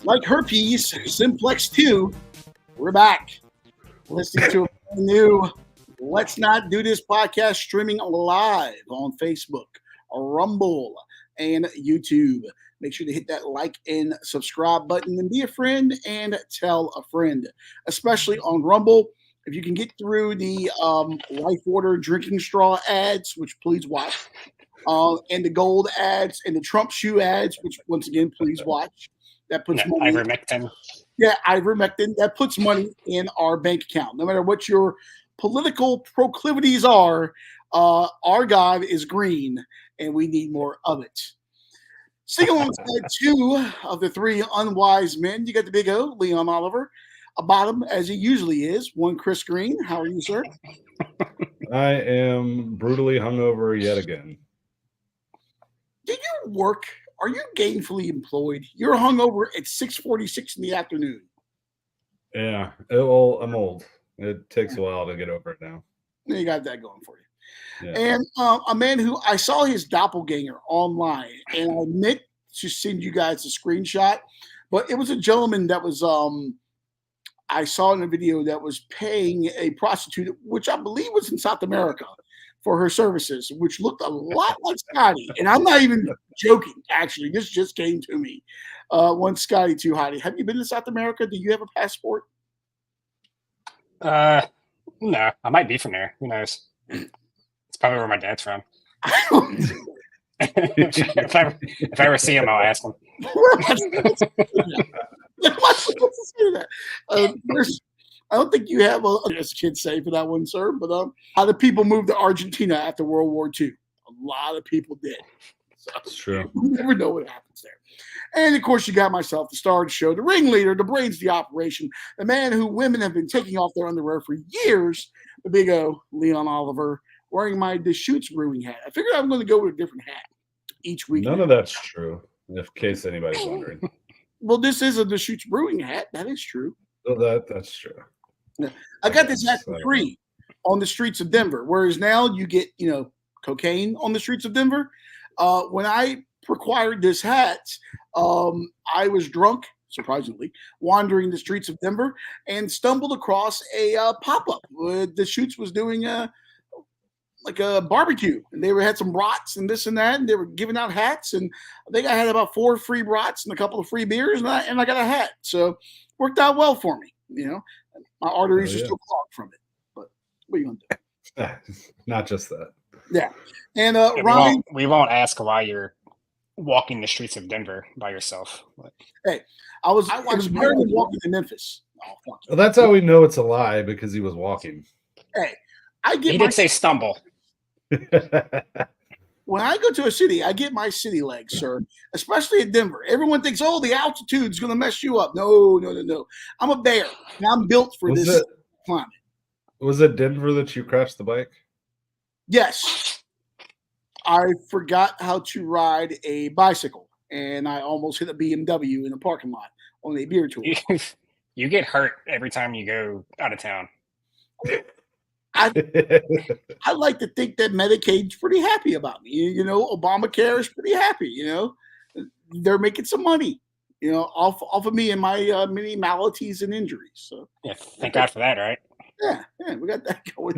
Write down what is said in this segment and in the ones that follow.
Like herpes, Simplex 2, we're back. Listening to a new Let's Not Do This podcast streaming live on Facebook, Rumble, and YouTube. Make sure to hit that like and subscribe button and be a friend and tell a friend, especially on Rumble. If you can get through the Life Order drinking straw ads, which please watch, and the gold ads and the Trump shoe ads, which once again, please watch. That puts money. Ivermectin. Yeah, ivermectin. That puts money in our bank account. No matter what your political proclivities are, our God is green, and we need more of it. Sitting alongside two of the three unwise men, you got the big O, Leon Oliver. A bottom, as he usually is, one Chris Green. How are you, sir? I am brutally hungover yet again. Do you work? Are you gainfully employed? You're hungover at 6:46 in the afternoon. Yeah, well, I'm old. It takes a while to get over it now. You got that going for you. Yeah. And a man who I saw his doppelganger online, and I meant to send you guys a screenshot, but it was a gentleman that was I saw in a video that was paying a prostitute, which I believe was in South America, for her services, which looked a lot like Scotty. And I'm not even joking, actually. This just came to me. One Scotty too, Hottie. Have you been to South America? Do you have a passport? No, I might be from there. Who knows? It's probably where my dad's from. if I ever see him, I'll ask him. I don't think you have as kids say for that one, sir. But how did people move to Argentina after World War II? A lot of people did. So, That's true. You never know what happens there. And of course, you got myself, the star of the show, the ringleader, the brains of the operation, the man who women have been taking off their underwear for years, the big O, Leon Oliver, wearing my Deschutes Brewing hat. I figured I'm going to go with a different hat each week. None of that's true, in case anybody's wondering. Well, this is a Deschutes Brewing hat. That is true. Well, that's true. I got this hat for free on the streets of Denver, whereas now you get, cocaine on the streets of Denver. When I acquired this hat, I was drunk, surprisingly, wandering the streets of Denver and stumbled across a pop-up. Deschutes was doing a barbecue, and they had some brats and this and that, and they were giving out hats, and I think I had about 4 free brats and a couple of free beers, and I got a hat. So worked out well for me, My arteries are still clogged from it, but what are you gonna do? Not just that. Yeah, and Ryan, we won't ask why you're walking the streets of Denver by yourself. But. Hey, I was barely walking to Memphis. Oh, fuck well, that's how we know it's a lie, because he was walking. Hey, he did say stumble. When I go to a city, I get my city legs, sir, especially in Denver. Everyone thinks, the altitude's going to mess you up. No. I'm a bear, and I'm built for this climate. Was it Denver that you crashed the bike? Yes. I forgot how to ride a bicycle, and I almost hit a BMW in a parking lot on a beer tour. You get hurt every time you go out of town. I like to think that Medicaid's pretty happy about me. Obamacare is pretty happy. They're making some money, off of me and my many maladies and injuries. So yeah, thank God for that, right? Yeah, we got that going.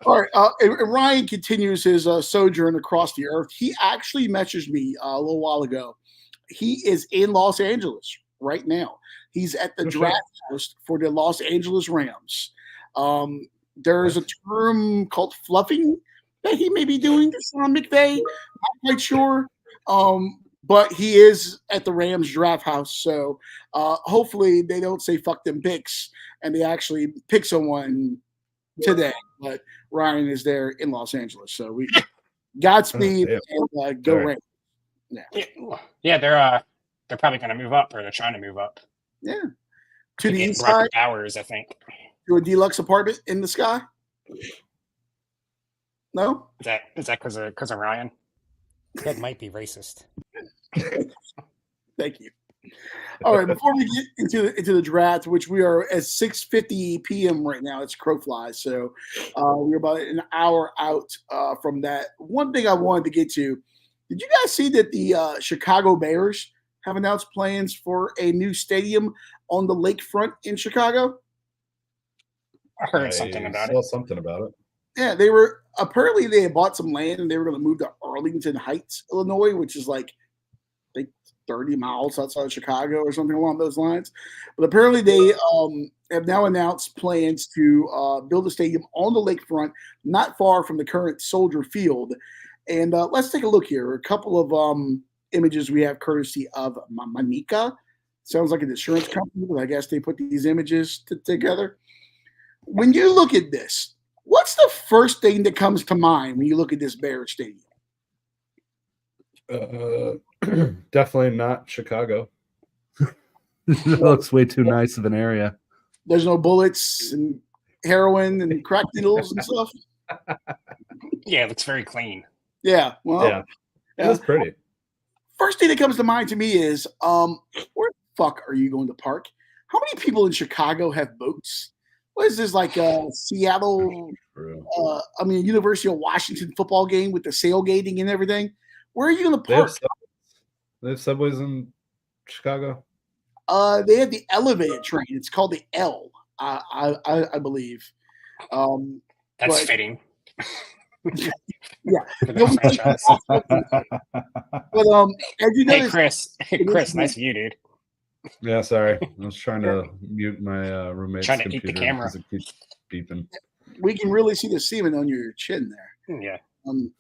All right, and Ryan continues his sojourn across the earth. He actually messaged me a little while ago. He is in Los Angeles right now. He's at the draft house for the Los Angeles Rams. There's a term called fluffing that he may be doing to Sean McVay. Not quite sure. But he is at the Rams draft house. So hopefully they don't say fuck them picks and they actually pick someone today. But Ryan is there in Los Angeles. So we Godspeed and go Rams. Yeah, they're probably going to move up, or they're trying to move up. Yeah. To the east side. Bowers, I think. To a deluxe apartment in the sky? No? Is that because of Ryan? That might be racist. Thank you. All right, before we get into the draft, which we are at 6:50 p.m. right now, it's crow flies, so we're about an hour out from that. One thing I wanted to get to, Did you guys see that the Chicago Bears have announced plans for a new stadium on the lakefront in Chicago? I heard something I about saw it. something about it. Yeah, they had bought some land and they were going to move to Arlington Heights, Illinois, which is like I think 30 miles outside of Chicago or something along those lines. But apparently they have now announced plans to build a stadium on the lakefront, not far from the current Soldier Field. And let's take a look here. A couple of images we have courtesy of Manica. Sounds like an insurance company, but I guess they put these images together. When you look at this, what's the first thing that comes to mind when you look at this Bears stadium? Definitely not Chicago. It looks way too nice of an area. There's no bullets and heroin and crack needles and stuff. Yeah, it looks very clean. Yeah, well, Yeah, it was pretty. first thing that comes to mind to me is where the fuck are you going to park? How many people in Chicago have boats? What is this, like Seattle, True. University of Washington football game with the sailgating and everything? Where are you going to They have, park? they have subways in Chicago. They have the elevated train. It's called the L, I believe. That's But- fitting. Yeah. For the franchise. But as you Hey, notice, Chris. Chris, nice view, dude. Yeah, sorry. I was trying to mute my roommate's Trying to eat computer the camera. because it keeps beeping. we can really see the semen on your chin there. Yeah.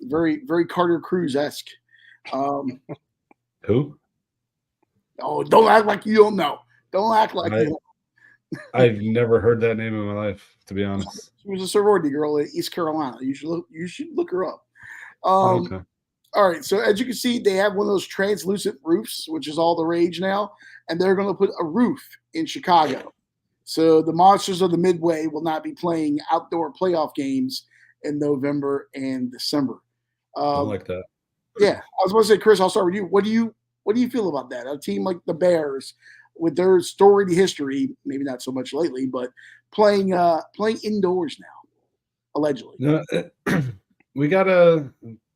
Very, very Carter Cruz-esque. Who? Oh, don't act like you don't know. Don't act like I- you don't. I've never heard that name in my life, to be honest. She was a sorority girl in East Carolina. You should look her up. Okay. All right. So as you can see, they have one of those translucent roofs, which is all the rage now, and they're going to put a roof in Chicago. So the Monsters of the Midway will not be playing outdoor playoff games in November and December. Don't like that. Yeah, I was going to say, Chris, I'll start with you. What do you feel about that? A team like the Bears, with their storied history, maybe not so much lately, but playing indoors now, allegedly. No, we gotta.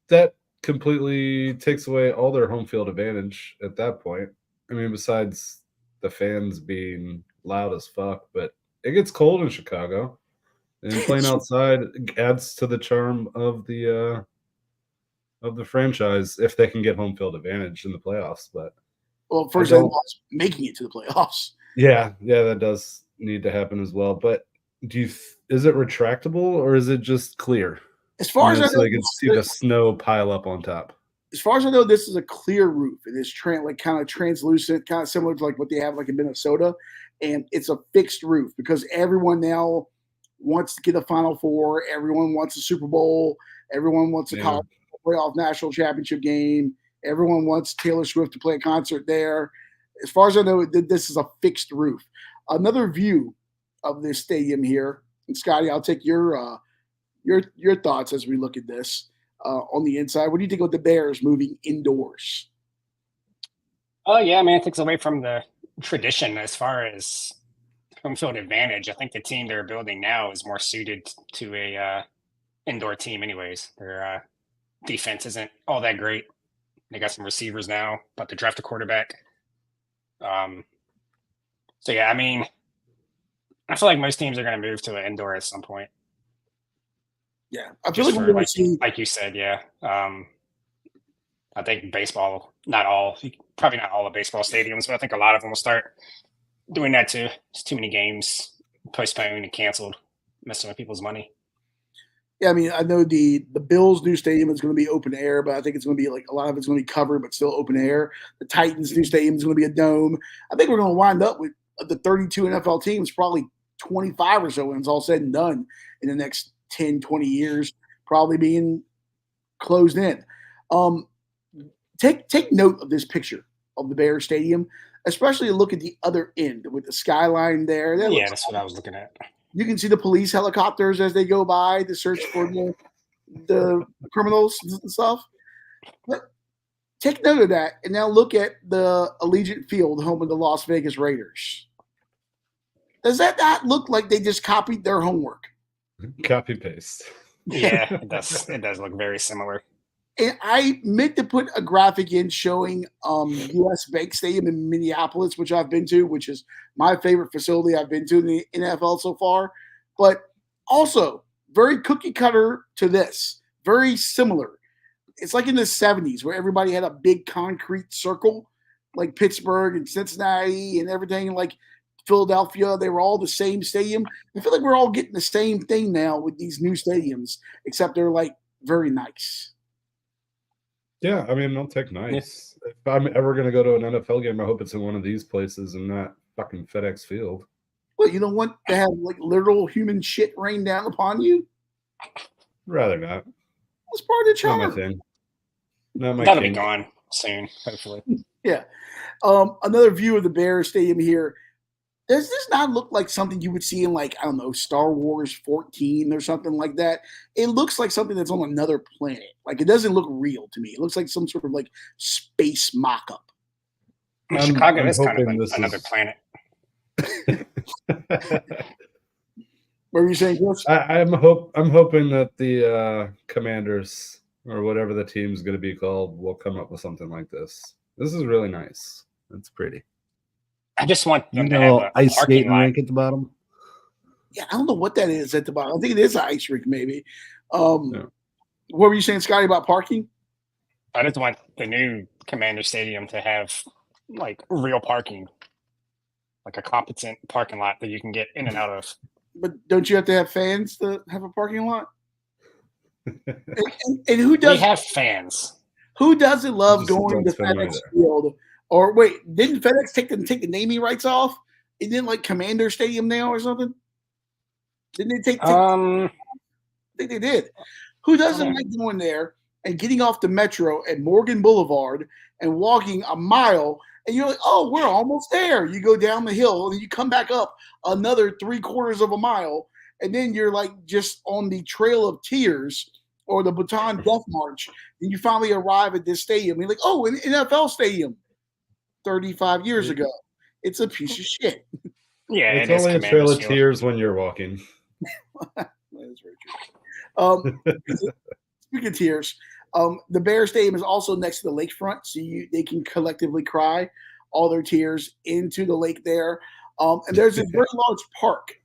That completely takes away all their home field advantage at that point. I mean, besides the fans being loud as fuck, but it gets cold in Chicago, and playing outside adds to the charm of the franchise if they can get home field advantage in the playoffs. But Well, first I and don't- foremost, making it to the playoffs. yeah, that does need to happen as well. But is it retractable or is it just clear? As far as I So know, they can see the snow pile up on top. this is a clear roof. It is kind of translucent, kind of similar to like what they have like in Minnesota, and it's a fixed roof because everyone now wants to get a Final Four. Everyone wants a Super Bowl. Everyone wants a Yeah. college playoff national championship game. Everyone wants Taylor Swift to play a concert there. As far as I know, this is a fixed roof. Another view of this stadium here, and Scotty, I'll take your thoughts as we look at this on the inside. What do you think of the Bears moving indoors? Oh, yeah, man. It takes away from the tradition as far as home field advantage. I think the team they're building now is more suited to a indoor team, anyways. Their defense isn't all that great. They got some receivers now, about to draft a quarterback. So, yeah, I mean, I feel like most teams are going to move to an indoor at some point. Yeah, I feel Just like for, we're going to see. like you said, yeah. I think baseball, probably not all of baseball stadiums, but I think a lot of them will start doing that too. It's too many games postponed and canceled, messing with people's money. Yeah, I mean, I know the Bills' new stadium is going to be open air, but I think it's going to be like a lot of it's going to be covered, but still open air. The Titans' new stadium is going to be a dome. I think we're going to wind up with the 32 NFL teams, probably 25 or so when it's all said and done in the next 10, 20 years, probably being closed in. Take note of this picture of the Bears Stadium, especially look at the other end with the skyline there. That Yeah, looks that's what I was looking at. You can see the police helicopters as they go by to search for the criminals and stuff. But take note of that, and now look at the Allegiant Field, home of the Las Vegas Raiders. Does that not look like they just copied their homework? Copy paste. Yeah, it does. It does look very similar. And I meant to put a graphic in showing US Bank Stadium in Minneapolis, which I've been to, which is my favorite facility I've been to in the NFL so far. But also very cookie cutter to this, very similar. It's like in the 70s where everybody had a big concrete circle, like Pittsburgh and Cincinnati and everything, like Philadelphia. They were all the same stadium. I feel like we're all getting the same thing now with these new stadiums, except they're like very nice. Yeah, I mean, I'll take nice. If I'm ever going to go to an NFL game, I hope it's in one of these places and not fucking FedEx Field. Well, you don't want to have like literal human shit rain down upon you. Rather not. It's part of the Not my charm. thing. Not my That'll be king. gone soon, hopefully. Yeah. Another view of the Bears Stadium here. Does this not look like something you would see in, like, I don't know, Star Wars 14 or something like that? It looks like something that's on another planet. Like, it doesn't look real to me. It looks like some sort of, like, space mock-up. Chicago I'm is kind of hoping this another is- planet. What were you saying, Chris? I'm hoping that the Commanders or whatever the team's going to be called will come up with something like this. This is really nice. It's pretty. I just want You them to have know, a ice parking skating lot. rink at the bottom. Yeah, I don't know what that is at the bottom. I think it is an ice rink, maybe. Yeah. What were you saying, Scotty, about parking? I just want the new Commander Stadium to have like real parking, like a competent parking lot that you can get in and out of. But don't you have to have fans to have a parking lot? And who We does? have fans. Who doesn't love Just going to don't spend money FedEx there. Field? Or wait, didn't FedEx take the naming rights off? It didn't like Commander Stadium now or something? Didn't they take? I think they did. Who doesn't like going there and getting off the metro at Morgan Boulevard and walking a mile? And you're like, oh, we're almost there. You go down the hill and you come back up another 3/4 of a mile, and then you're like just on the Trail of Tears or the Baton Death March, and you finally arrive at this stadium. You're like, oh, an NFL stadium 35 years ago. It's a piece of shit. Yeah, It's it is only a Commander trail of Field. tears when you're walking. That is very true. Speaking of tears, the Bears Stadium is also next to the lakefront, so they can collectively cry all their tears into the lake there. And there's a very large park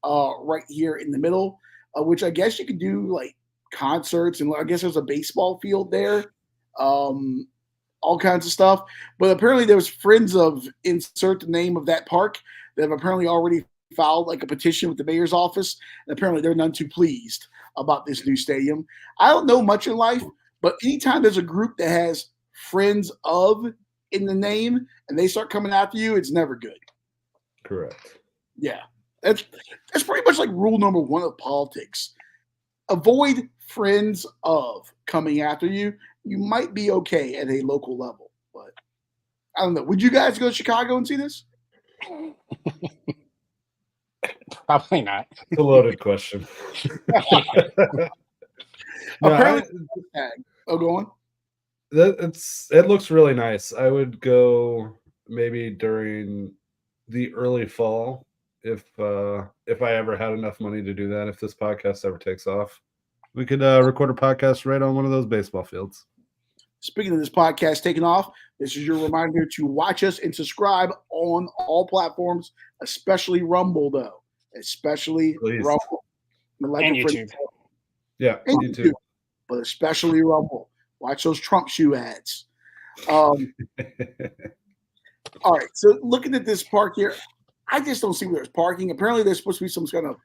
right here in the middle, which I guess you could do like concerts, and I guess there's a baseball field there, all kinds of stuff. But apparently there's friends of insert the name of that park that have apparently already filed like a petition with the mayor's office, and apparently they're none too pleased about this new stadium. I don't know much in life, but anytime there's a group that has friends of in the name and they start coming after you, it's never good. Correct. Yeah. That's pretty much like rule number one of politics. Avoid friends of coming after you. You might be okay at a local level, but I don't know. Would you guys go to Chicago and see this? Probably not. It's a loaded question. No, Apparently, go on. it looks really nice. I would go maybe during the early fall if I ever had enough money to do that. If this podcast ever takes off, We could record a podcast right on one of those baseball fields. Speaking of this podcast taking off, this is your reminder to watch us and subscribe on all platforms, especially Rumble, though. Especially Please. Rumble. Like And a friend YouTube. said, yeah, and you YouTube, too. but especially Rumble. Watch those Trump shoe ads. All right, so looking at this park here, I just don't see where there's parking. Apparently, there's supposed to be some kind of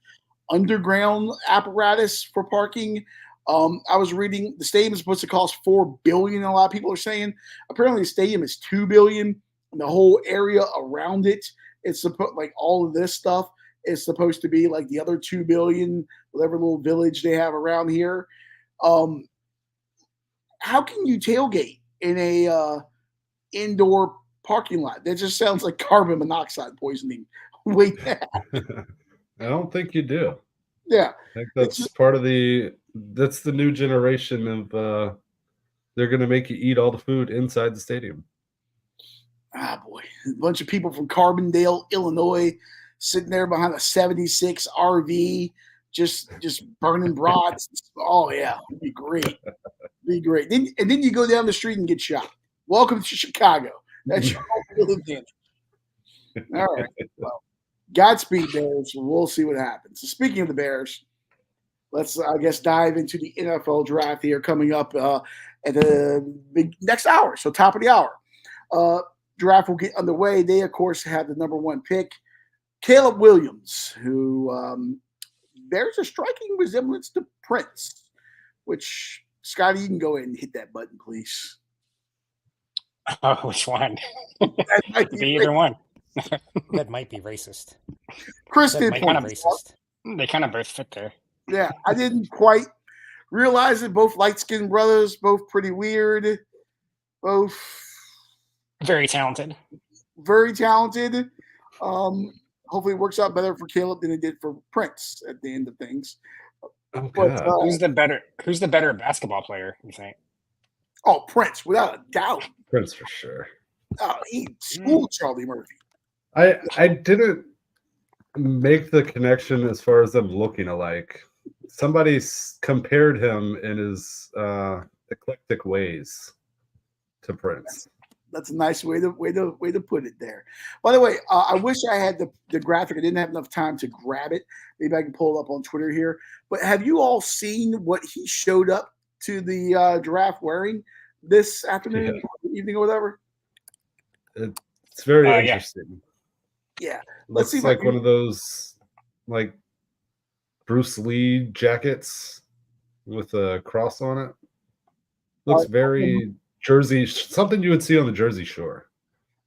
underground apparatus for parking. I was reading the stadium is supposed to cost $4 billion. A lot of people are saying apparently the stadium is $2 billion. And the whole area around it, it's supposed like all of this stuff is supposed to be like the other $2 billion, whatever little village they have around here. How can you tailgate in a indoor parking lot? That just sounds like carbon monoxide poisoning. Wait, I don't think you do. yeah. I think that's part of that's the new generation of they're gonna make you eat all the food inside the stadium. Ah, boy. A bunch of people from Carbondale, Illinois, sitting there behind a 76 RV, just burning brats. Oh yeah, it'd be great. Be great. Then you go down the street and get shot. Welcome to Chicago. That's your home field advantage. All right. Well, Godspeed, Bears. We'll see what happens. So speaking of the Bears, let's I guess dive into the NFL draft here coming up at the next hour. So top of the hour. Draft will get underway. They of course have the number 1 pick, Caleb Williams, who bears a striking resemblance to Prince, which Scotty, you can go ahead and hit that button, please. Oh, which one? That might Could be either one. That might be racist. Chris That did might point be this out. racist. They kind of both fit there. Yeah, I didn't quite realize it. Both light-skinned brothers, both pretty weird, both Very talented. very talented. Hopefully, it works out better for Caleb than it did for Prince at the end of things. Oh, But God. Who's the better basketball player, you think? Prince, without a doubt. Prince for sure. He schooled Charlie Murphy. I didn't make the connection as far as them looking alike. Somebody compared him in his eclectic ways to Prince. That's a nice way to put it there. By the way, I wish I had the graphic. I didn't have enough time to grab it. Maybe I can pull it up on Twitter here. But have you all seen what he showed up to the draft wearing this afternoon, or evening, or whatever? It's very Yeah. interesting. Yeah. Looks see if I like can- one of those like Bruce Lee jackets with a cross on it. Looks very Jersey, something you would see on the Jersey Shore.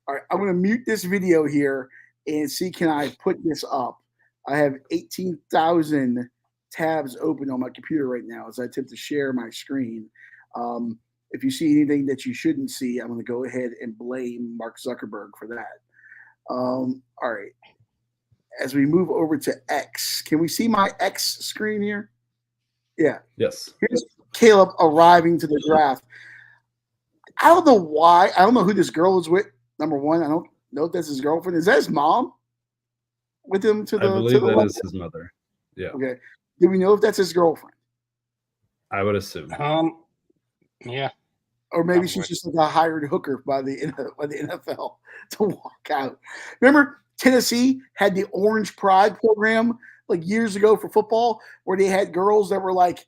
All right, I'm going to mute this video here and see can I put this up. I have 18,000 tabs open on my computer right now as I attempt to share my screen. If you see anything that you shouldn't see, I'm going to go ahead and blame Mark Zuckerberg for that. All right. As we move over to X, can we see my X screen here? Yeah. Yes. Here's Caleb arriving to the draft. I don't know why. I don't know who this girl is with. Number one, I don't know if that's his girlfriend. Is that his mom with him to the? I believe to the that left? is his mother. Yeah, Okay. Do we know if that's his girlfriend, I would assume. Yeah. or maybe Probably. she's just like a hired hooker by the NFL to walk out? Remember, Tennessee had the Orange Pride program like years ago for football, where they had girls that were like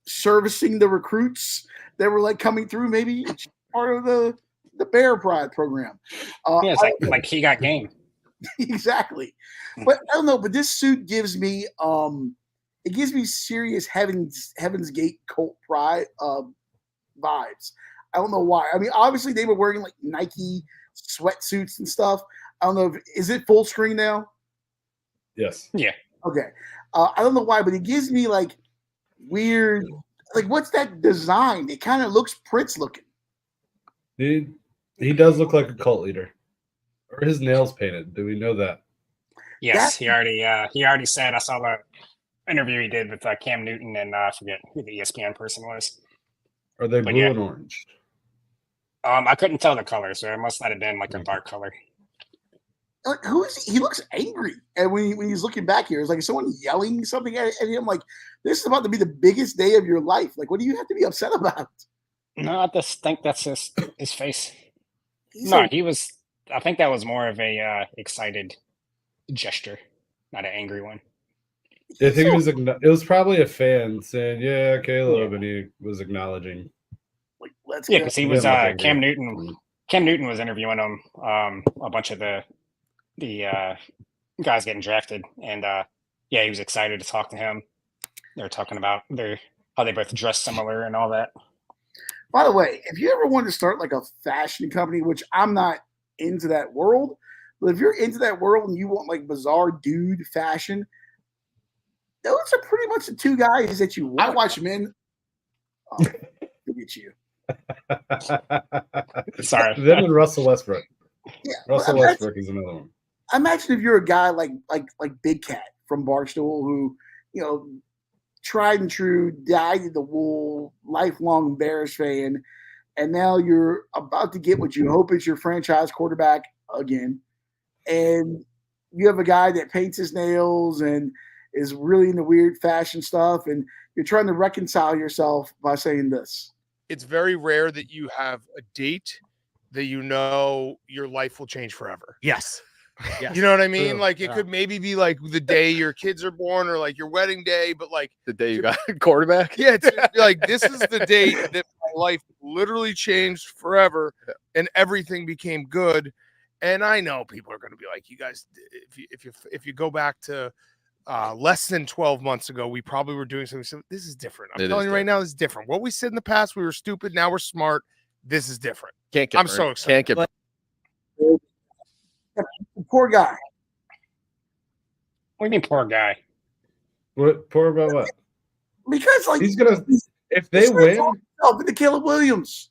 servicing the recruits that were like coming through. Maybe it's part of the Bear Pride program. Yeah, it's like he got game. Exactly. But I don't know, but this suit gives me it gives me serious Heaven's Gate cult pride vibes. I don't know why. I mean, obviously they were wearing like Nike sweatsuits and stuff. I don't know is it full screen now? Yes. Yeah. Okay. I don't know why, but it gives me like weird, like what's that design? It kind of looks Prince looking. He does look like a cult leader. Or his nails painted. Do we know that? Yes, he already said. I saw the interview he did with Cam Newton and I forget who the ESPN person was. Are they But blue yeah. and orange? I couldn't tell the color, so it must not have been like a dark color. Like, who is he? He looks angry, and when he's looking back here, it's like someone yelling something at him. Like, this is about to be the biggest day of your life. Like, what do you have to be upset about? No, I just think that's his face. He's No, like, he was. I think that was more of a excited gesture, not an angry one. I think it was probably a fan saying, "Yeah, Caleb," and he was acknowledging. like, let's Yeah, go. because he Yeah, was like angry. Cam Newton. Cam Newton was interviewing him. A bunch of the guys getting drafted, and yeah, he was excited to talk to him. They were talking about how they both dress similar and all that. By the way, if you ever wanted to start like a fashion company, which I'm not into that world, but if you're into that world and you want like bizarre dude fashion, those are pretty much the two guys that you want. I watch men. Oh, look at you. Sorry. Them and Russell Westbrook. Yeah, Russell but Westbrook is another one. imagine if you're a guy like Big Cat from Barstool who, tried and true, dyed in the wool, lifelong Bears fan, and now you're about to get what you hope is your franchise quarterback again, and you have a guy that paints his nails and is really into weird fashion stuff, and you're trying to reconcile yourself by saying this. It's very rare that you have a date that you know your life will change forever. Yes. Yes. You know what I mean? True. Like it could maybe be like the day your kids are born or like your wedding day, but like The day you got a quarterback. yeah, it's like this is the date that my life literally changed forever and everything became good. And I know people are going to be like, you guys, if you go back to less than 12 months ago, we probably were doing something. So this is different. I'm telling you right now, this is different. What we said in the past, we were stupid. Now we're smart. This is different. Can't get I'm burned. so excited. Can't get The poor guy. What do you mean, poor guy? What poor about what? Because like He's gonna if they win, into Caleb Williams.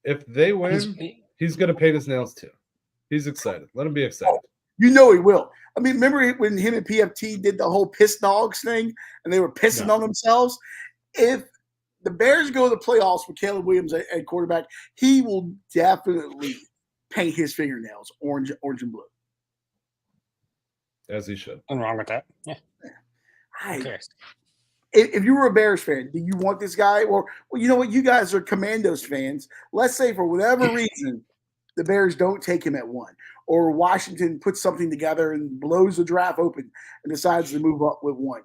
if they win, he's gonna paint his nails too. He's excited. Let him be excited. You know he will. I mean, remember when him and PFT did the whole piss dogs thing and they were pissing on themselves? If the Bears go to the playoffs with Caleb Williams at quarterback, he will definitely paint his fingernails orange and blue. As he should. Nothing wrong with that. Yeah. Who I, cares? if you were a Bears fan, do you want this guy? Or, well, you know what? You guys are Commandos fans. Let's say for whatever reason, the Bears don't take him at 1, or Washington puts something together and blows the draft open and decides to move up with 1.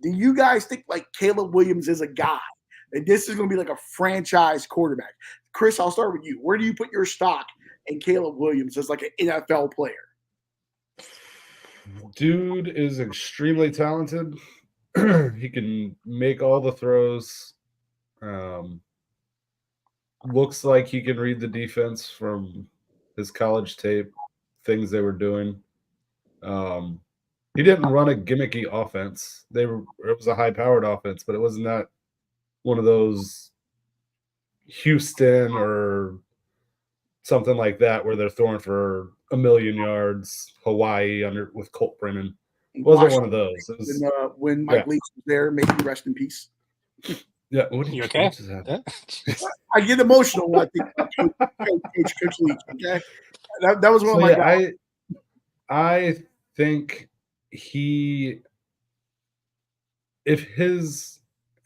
Do you guys think like Caleb Williams is a guy and this is going to be like a franchise quarterback? Chris, I'll start with you. Where do you put your stock in Caleb Williams as like an NFL player? Dude is extremely talented. He can make all the throws. Looks like he can read the defense from his college tape, things they were doing. He didn't run a gimmicky offense. It was a high-powered offense, but it was not one of those Houston or something like that where they're throwing for 1,000,000 yards, Hawaii with Colt Brennan. It wasn't one of those. It was, When Mike Leach was there, may he rest in peace. yeah, what You okay? what just happened? I get emotional when I think about Coach Leach. Okay, that was one of my guys. I think if his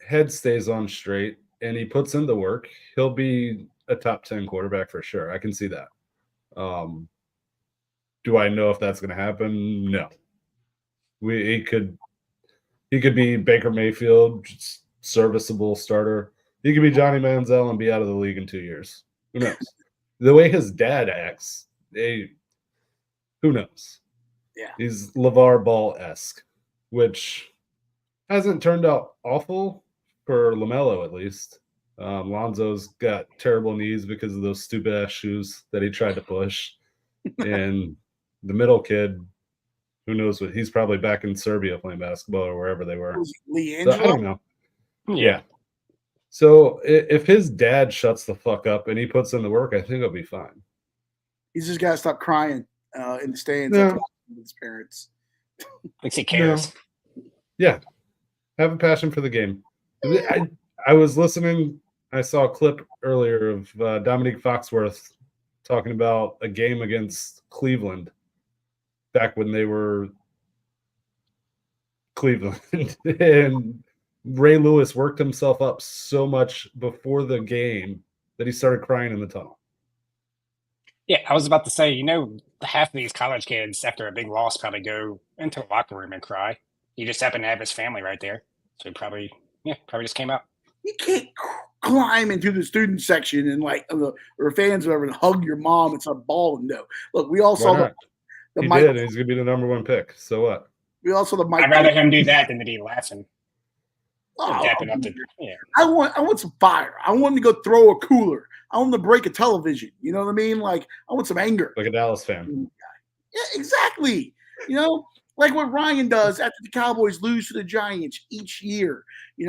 head stays on straight and he puts in the work, he'll be a top 10 quarterback for sure. I can see that. Do I know if that's going to happen? No. He could be Baker Mayfield, just serviceable starter. He could be Johnny Manziel and be out of the league in 2 years. Who knows? The way his dad acts, who knows? Yeah. He's LeVar Ball-esque, which hasn't turned out awful for LaMelo at least. Lonzo's got terrible knees because of those stupid-ass shoes that he tried to push. And the middle kid, who knows what? He's probably back in Serbia playing basketball or wherever they were. So, I don't know. Yeah. So if his dad shuts the fuck up and he puts in the work, I think he'll be fine. He's just got to stop crying in the stands Yeah. with his parents. Thinks he cares. Yeah. Have a passion for the game. I was listening. I saw a clip earlier of Dominique Foxworth talking about a game against Cleveland back when they were Cleveland. And Ray Lewis worked himself up so much before the game that he started crying in the tunnel. Yeah, I was about to say, half of these college kids after a big loss probably go into the locker room and cry. He just happened to have his family right there. So he probably just came out. You can't climb into the student section and or fans or whatever and hug your mom and start bawling. No, look, we all saw Why not? the He Mike. did, and he's gonna be the number 1 pick. So what? We all saw the Mike. I'd rather him do that than to be laughing. Oh, Dapping up to, yeah. I want some fire. I want him to go throw a cooler. I want him to break a television. You know what I mean? Like I want some anger. Like a Dallas fan. Yeah, exactly. Like what Ryan does after the Cowboys lose to the Giants each year. He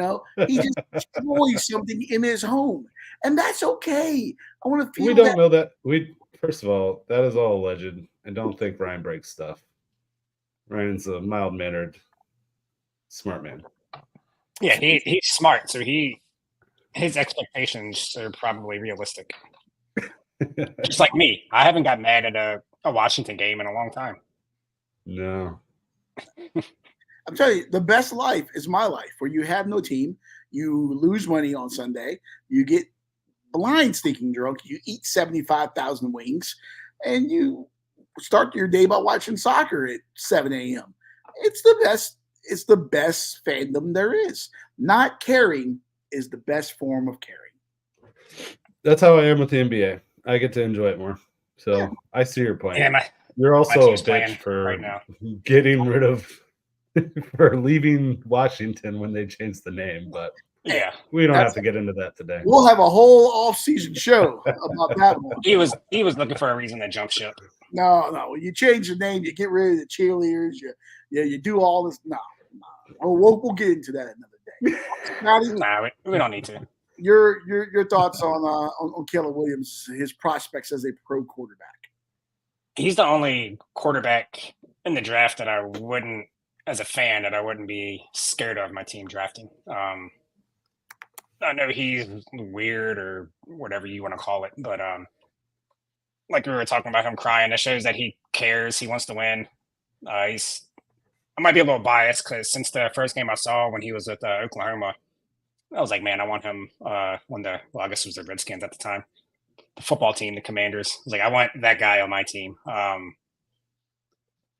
just destroys something in his home, and that's okay. I want to feel. We don't know that. First of all, that is all alleged. I don't think Ryan breaks stuff. Ryan's a mild-mannered, smart man. Yeah, he's smart, so his expectations are probably realistic. Just like me, I haven't got mad at a Washington game in a long time. No. I'm telling you, the best life is my life, where you have no team, you lose money on Sunday, you get blind stinking drunk, you eat 75,000 wings, and you start your day by watching soccer at 7 a.m. It's the best. It's the best fandom there is. Not caring is the best form of caring. That's how I am with the NBA. I get to enjoy it more. So I see your point. Yeah, You're my also a team's playing bitch for right now. getting rid of for leaving Washington when they changed the name, but Yeah, we don't have to get into that today. We'll have a whole off-season show about that one. he was looking for a reason to jump ship. No. You change the name, you get rid of the cheerleaders, you do all this. No. We'll get into that another day. Scotty, Nah, we don't need to. your thoughts on Caleb Williams, his prospects as a pro quarterback? He's the only quarterback in the draft that I wouldn't, as a fan, that I wouldn't be scared of my team drafting. I know he's weird or whatever you want to call it, but like we were talking about him crying, that shows that he cares. He wants to win. I might be a little biased because since the first game I saw when he was with Oklahoma, I was like, man, I want him I guess it was the Redskins at the time, the football team, the Commanders. I was like, I want that guy on my team.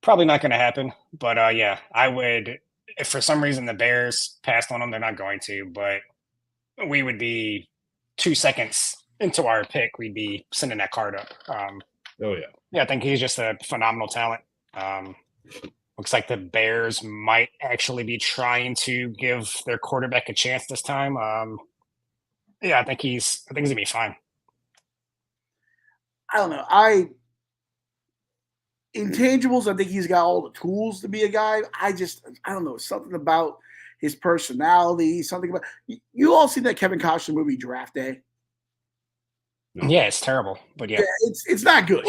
Probably not going to happen, but yeah, I would. If for some reason the Bears passed on him, they're not going to, but we would be 2 seconds into our pick, we'd be sending that card up. Oh yeah. Yeah, I think he's just a phenomenal talent. Looks like the Bears might actually be trying to give their quarterback a chance this time. Yeah, I think he's gonna be fine. I don't know. Intangibles, I think he's got all the tools to be a guy. I don't know, something about his personality, something about you all seen that Kevin Costner movie Draft Day? Yeah, it's terrible, but yeah, it's not good.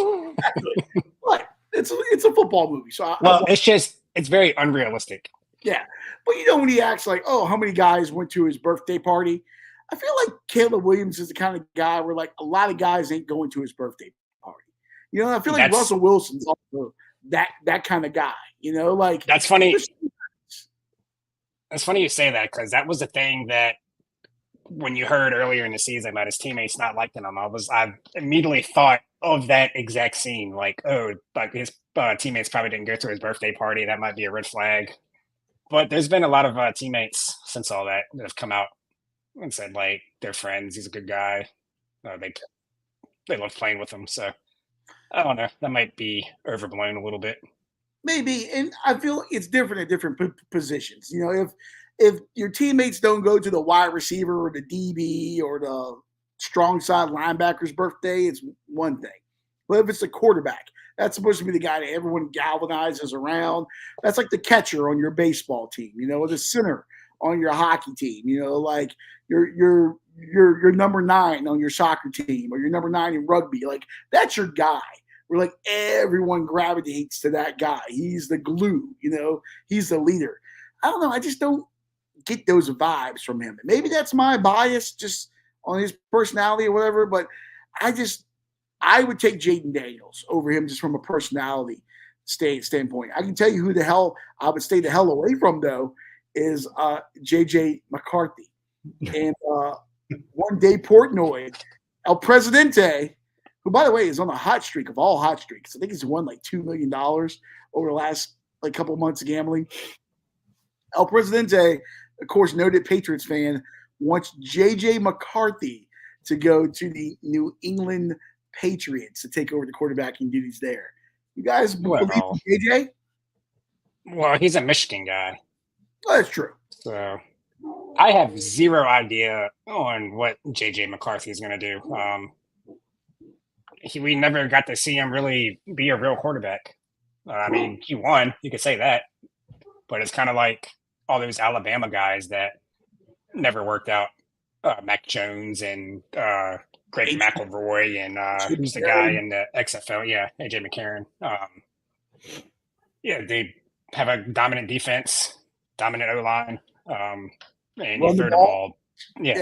But it's a football movie, so it's very unrealistic. Yeah, but when he acts like, oh, how many guys went to his birthday party? I feel like Caleb Williams is the kind of guy where like a lot of guys ain't going to his birthday party. I feel like Russell Wilson's also that kind of guy. Like that's funny. It's funny you say that because that was the thing that when you heard earlier in the season about his teammates not liking him, I immediately thought of that exact scene. Like, oh, like his teammates probably didn't go to his birthday party. That might be a red flag. But there's been a lot of teammates since all that have come out and said like they're friends. He's a good guy. They love playing with him. So I don't know. That might be overblown a little bit. Maybe, and I feel it's different at different positions. If your teammates don't go to the wide receiver or the DB or the strong side linebacker's birthday, it's one thing. But if it's the quarterback, that's supposed to be the guy that everyone galvanizes around. That's like the catcher on your baseball team, or the center on your hockey team. Like your number 9 on your soccer team or your number 9 in rugby. Like that's your guy. Where like everyone gravitates to that guy. He's the glue, he's the leader. I don't know. I just don't get those vibes from him. Maybe that's my bias just on his personality or whatever, but I would take Jaden Daniels over him just from a personality standpoint. I can tell you who the hell I would stay the hell away from though is JJ McCarthy. And one day Portnoy, El Presidente, who, by the way, is on a hot streak of all hot streaks. I think he's won like $2 million over the last couple of months of gambling. El Presidente, of course, noted Patriots fan, wants J.J. McCarthy to go to the New England Patriots to take over the quarterbacking duties there. You guys believe in J.J.? Well, he's a Michigan guy. Oh, that's true. So I have zero idea on what J.J. McCarthy is going to do. We never got to see him really be a real quarterback. I mean, he won. You could say that. But it's kind of like all those Alabama guys that never worked out. Mac Jones and Greg McElroy and who's the guy in the XFL? Yeah, A.J. McCarron. Yeah, they have a dominant defense, dominant O-line, and you throw the ball. Yeah,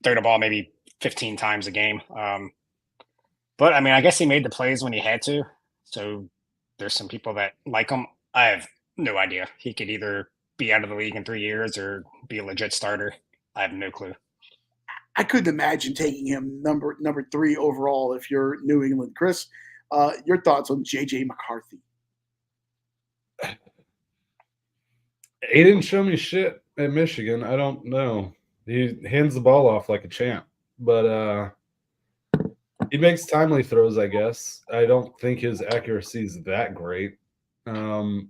throw the ball maybe 15 times a game. But, I mean, I guess he made the plays when he had to. So there's some people that like him. I have no idea. He could either be out of the league in 3 years or be a legit starter. I have no clue. I couldn't imagine taking him number 3 overall if you're New England. Chris, your thoughts on J.J. McCarthy? He didn't show me shit at Michigan. I don't know. He hands the ball off like a champ, but he makes timely throws, I guess. I don't think his accuracy is that great.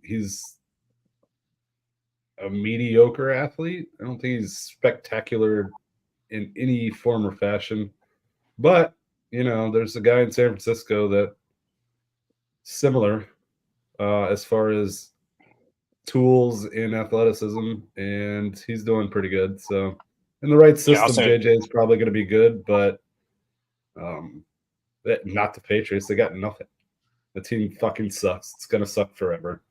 He's a mediocre athlete. I don't think he's spectacular in any form or fashion. But, there's a guy in San Francisco that similar as far as tools in athleticism, and he's doing pretty good. So in the right system, JJ is probably going to be good, but not the Patriots. They got nothing. The team fucking sucks. It's going to suck forever.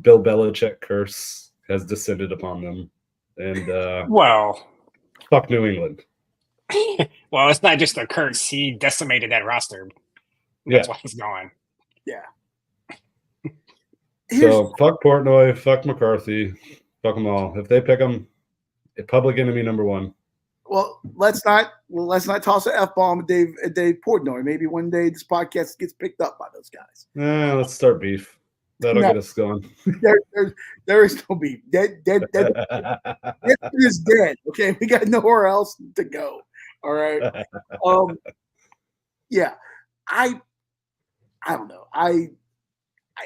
Bill Belichick curse has descended upon them. And fuck New England. Well, it's not just a curse. He decimated that roster. That's why he's gone. Yeah. So fuck Portnoy, fuck McCarthy, fuck them all. If they pick them, public enemy number 1. Well, let's not toss an F-bomb at Dave Portnoy. Maybe one day this podcast gets picked up by those guys. Let's start beef. That'll get us going. There is no beef. Dead is dead. Okay, we got nowhere else to go. All right. Yeah. I don't know.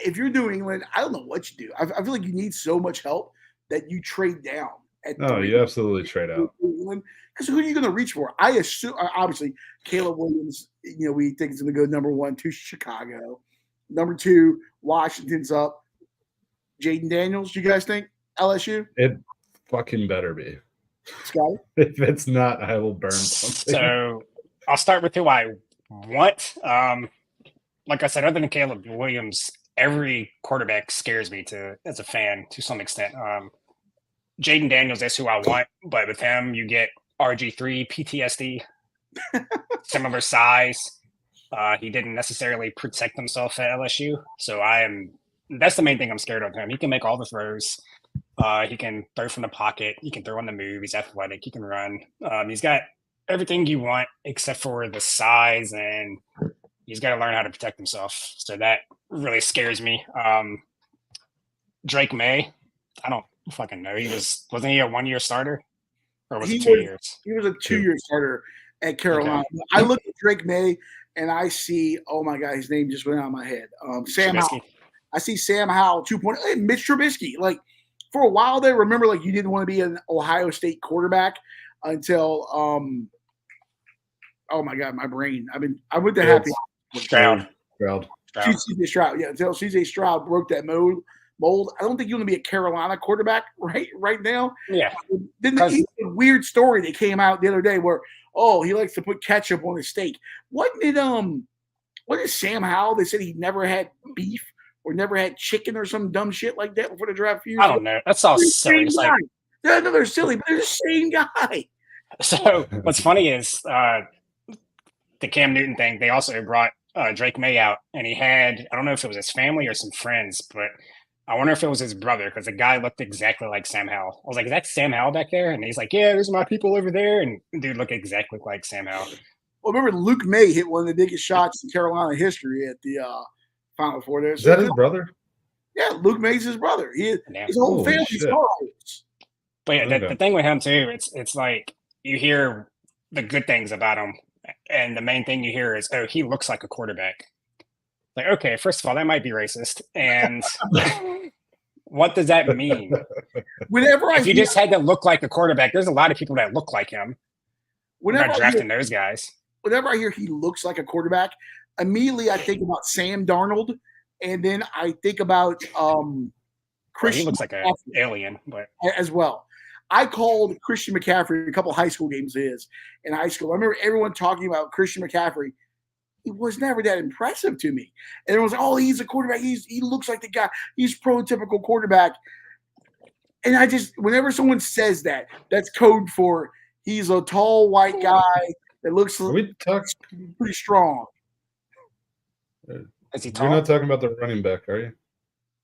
If you're New England, I don't know what you do. I feel like you need so much help that you trade down. You absolutely trade out. Because who are you going to reach for? I assume, obviously, Caleb Williams, we think is going to go number 1 to Chicago. Number 2, Washington's up. Jaden Daniels, you guys think? LSU? It fucking better be. Scotty? If it's not, I will burn something. So I'll start with who I want. Like I said, other than Caleb Williams, every quarterback scares me as a fan to some extent. Jaden Daniels, that's who I want, but with him, you get RG3 PTSD, similar size. He didn't necessarily protect himself at LSU, so that's the main thing I'm scared of him. He can make all the throws. He can throw from the pocket. He can throw on the move. He's athletic. He can run. He's got everything you want except for the size, and he's got to learn how to protect himself. So that really scares me. Drake May, I don't fucking know. Wasn't he a 1-year starter, or was it 2 years? He was a 2-year starter at Carolina. Okay. I look at Drake May and I see, oh my God, his name just went out of my head. Sam Howell. I see Sam Howell 2.0. Hey, Mitch Trubisky. Like for a while there, remember, like you didn't want to be an Ohio State quarterback until oh my God, my brain. I went to Happy Stroud. CJ Stroud. Yeah, until CJ Stroud broke that mold. I don't think you want to be a Carolina quarterback right now. Yeah. Then the weird story that came out the other day where, he likes to put ketchup on his steak. What is Sam Howell? They said he never had beef or never had chicken or some dumb shit like that before the draft. I don't know. That's all silly. No, they're silly, but they're the same guy. So what's funny is the Cam Newton thing. They also brought Drake May out, and he had, I don't know if it was his family or some friends, but I wonder if it was his brother, because the guy looked exactly like Sam Howell. I was like, is that Sam Howell back there? And he's like, yeah, there's my people over there. And dude looked exactly like Sam Howell. Well, remember Luke May hit one of the biggest shots in Carolina history at the Final Four there. Is that his brother? Yeah, Luke May's his brother. His whole family's Cardinals. But yeah, the thing with him too, it's like you hear the good things about him, and the main thing you hear is, oh, he looks like a quarterback. Like, okay, first of all, that might be racist. And what does that mean? If you just had to look like a quarterback, there's a lot of people that look like him. We're not drafting those guys. Whenever I hear he looks like a quarterback, immediately I think about Sam Darnold, and then I think about Christian. He looks like an alien, but as well. I called Christian McCaffrey a couple high school games of his in high school. I remember everyone talking about Christian McCaffrey. He was never that impressive to me. And everyone was like, oh, he's a quarterback. He looks like the guy. He's prototypical quarterback. And I just, whenever someone says that, that's code for he's a tall white guy that looks pretty strong. Is he tall? You're not talking about the running back, are you?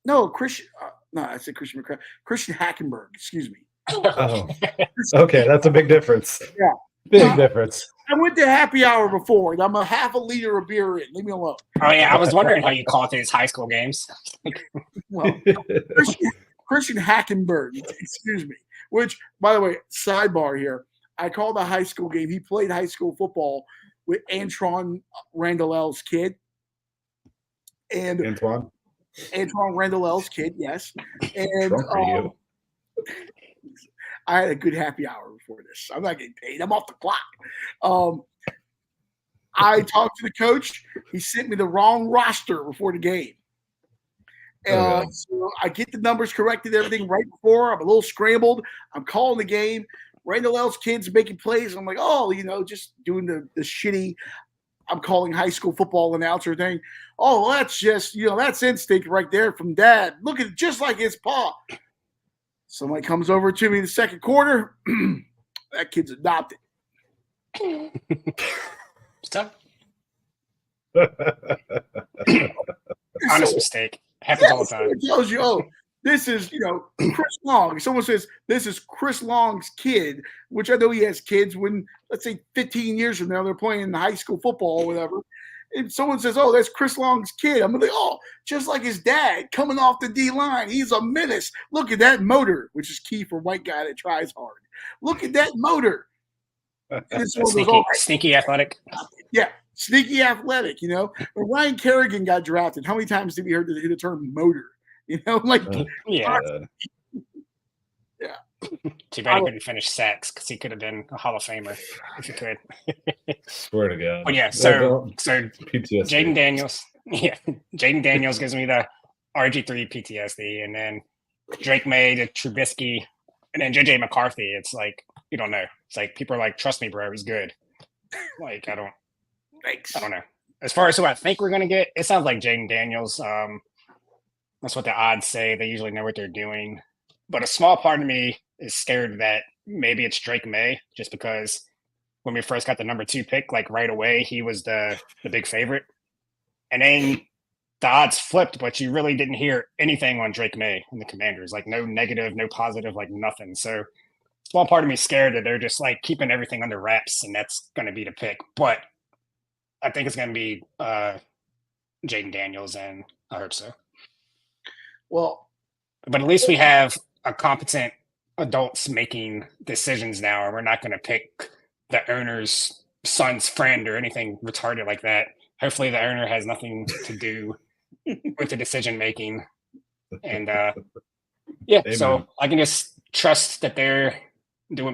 No, Christian. No, I said Christian McCaffrey. Christian Hackenberg. Excuse me. Oh, okay, that's a big difference. Yeah. Big difference. I went to happy hour before, and I'm a half a liter of beer in. Leave me alone. Oh yeah, I was wondering how you call it these high school games. Well, Christian Hackenberg. Excuse me. Which, by the way, sidebar here. I called a high school game. He played high school football with Antron Randall's kid. And Antoine. Antron Randall's kid, yes. And Drunk for you. I had a good happy hour before this. I'm not getting paid. I'm off the clock. I talked to the coach. He sent me the wrong roster before the game. So I get the numbers corrected, everything right before. I'm a little scrambled. I'm calling the game. Randall L's kids making plays. I'm like, oh, just doing the shitty, I'm calling high school football announcer thing. Oh, well, that's just, that's instinct right there from dad. Look at it just like his pa. Somebody comes over to me in the second quarter. That kid's adopted. Stop. Honest mistake. Happens all the time. It tells you, oh, this is, Chris Long. Someone says, this is Chris Long's kid, which I know he has kids when, let's say, 15 years from now, they're playing in high school football or whatever. And someone says, oh, that's Chris Long's kid. I'm like, oh, just like his dad coming off the D-line. He's a menace. Look at that motor, which is key for a white guy that tries hard. Look at that motor. Sneaky athletic. Yeah, sneaky athletic, When Ryan Kerrigan got drafted, how many times did we hear the term motor? Yeah. Yeah. Too bad he couldn't finish sacks because he could have been a Hall of Famer if he could. Swear to God. But yeah, so PTSD. Jaden Daniels. Yeah. Jaden Daniels gives me the RG3 PTSD, and then Drake May to Trubisky, and then JJ McCarthy. It's like, you don't know. It's like people are like, trust me, bro, he's good. Like, I don't know. As far as who I think we're gonna get, it sounds like Jaden Daniels. That's what the odds say. They usually know what they're doing. But a small part of me is scared that maybe it's Drake May, just because when we first got the number 2 pick, like right away, he was the big favorite. And then the odds flipped, but you really didn't hear anything on Drake May and the Commanders. Like no negative, no positive, like nothing. So small part of me scared that they're just like keeping everything under wraps and that's going to be the pick. But I think it's going to be Jaden Daniels, and I hope so. Well, but at least we have a competent adults making decisions now, and we're not going to pick the owner's son's friend or anything retarded like that. Hopefully the owner has nothing to do with the decision making. And yeah, Amen. So I can just trust that they're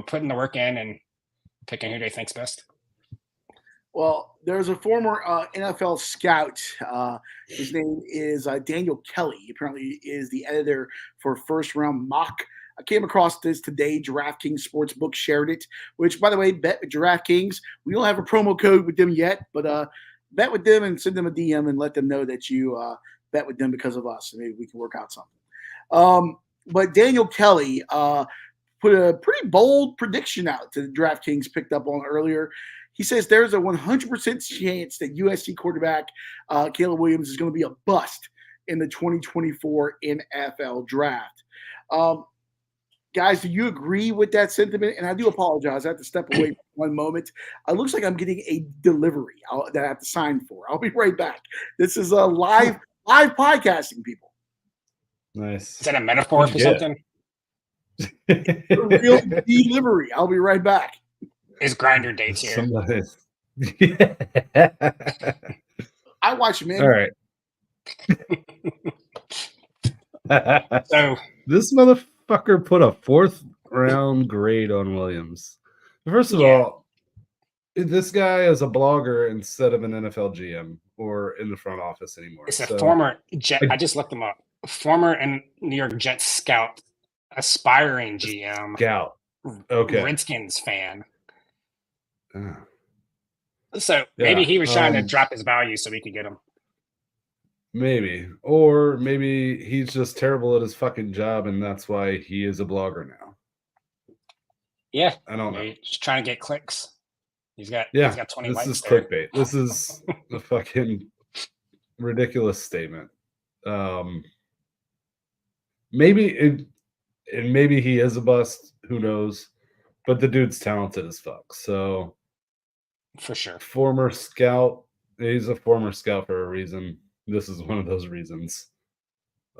putting the work in and picking who they think's best. Well, there's a former NFL scout. His name is Daniel Kelly. He apparently is the editor for First Round Mock. I came across this today. DraftKings Sportsbook shared it, which, by the way, bet with DraftKings. We don't have a promo code with them yet, but bet with them and send them a DM and let them know that you bet with them because of us. Maybe we can work out something. But Daniel Kelly put a pretty bold prediction out to the DraftKings picked up on earlier. He says there's a 100% chance that USC quarterback Caleb Williams is going to be a bust in the 2024 NFL draft. Guys, do you agree with that sentiment? And I do apologize. I have to step away for one moment. It looks like I'm getting a delivery that I have to sign for. I'll be right back. This is a live podcasting, people. Nice. Is that a metaphor for something? A real delivery. I'll be right back. His grinder dates here. I watch him. All right. So this motherfucker put a 4th round grade on Williams. First of all, this guy is a blogger instead of an NFL GM or in the front office anymore. It's a former Jet. I just looked him up. Former and New York Jets scout, aspiring GM. Scout. Okay. Redskins fan. So maybe he was trying to drop his value so we could get him. Maybe. Or maybe he's just terrible at his fucking job and that's why he is a blogger now. Yeah. I don't know. He's trying to get clicks. He's got 20 this likes. This is clickbait. This is a fucking ridiculous statement. maybe he is a bust. Who knows? But the dude's talented as fuck. So For sure. former scout. He's a former scout for a reason. This is one of those reasons.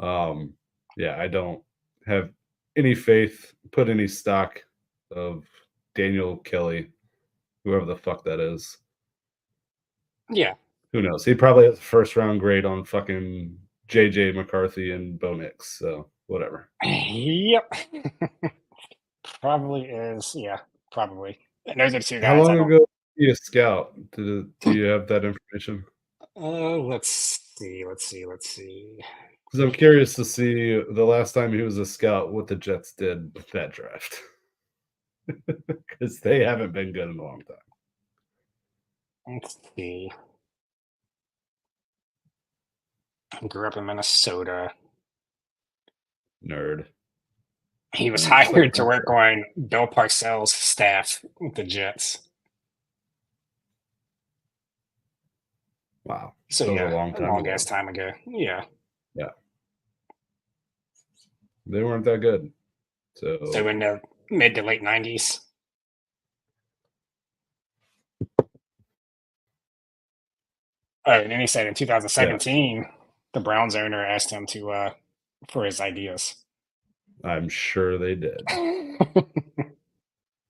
Yeah, I don't have any faith, put any stock of Daniel Kelly, whoever the fuck that is. Yeah. Who knows? He probably has a first round grade on fucking JJ McCarthy and Bo Nix. So whatever. Yep. Probably is. Yeah, probably. And those are two guys. How long I don't- ago were you a scout? Do you have that information? Let's see. Because I'm curious to see the last time he was a scout, what the Jets did with that draft. Because they haven't been good in a long time. Let's see. I grew up in Minnesota. Nerd. He was hired to work on Bill Parcells' staff with the Jets. Wow. So That was yeah, a long time ago. ass time ago. Yeah. They weren't that good. So So in the mid to late 90s. And then he said in 2017, the Browns owner asked him to for his ideas. I'm sure they did.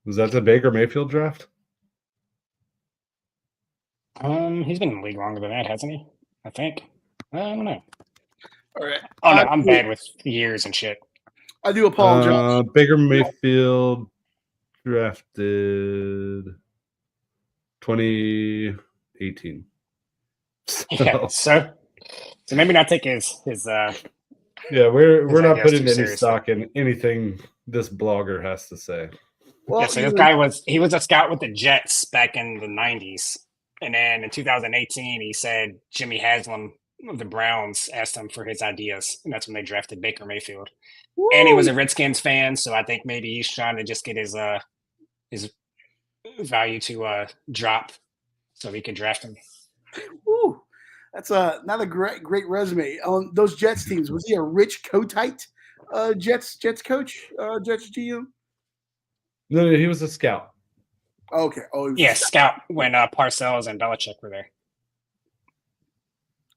Was that the Baker Mayfield draft? He's been in the league longer than that, hasn't he? I think. I don't know. All right. Oh no, I'm bad with years and shit. I do apologize. Baker Mayfield drafted 2018. Yeah, so maybe not take his Yeah, we're His not ideas putting too any seriously. stock in anything this blogger has to say. Well, yeah, so this guy was a scout with the Jets back in the 90s. And then in 2018 he said Jimmy Haslam of the Browns asked him for his ideas, and that's when they drafted Baker Mayfield. And he was a Redskins fan, so I think maybe he's trying to just get his value to drop so he could draft him. Woo. That's not a great resume. On those Jets teams, was he a Rich Kotite Jets coach? Jets GM? No, he was a scout. Okay. Oh, he was a Yeah, scout. scout when Parcells and Belichick were there.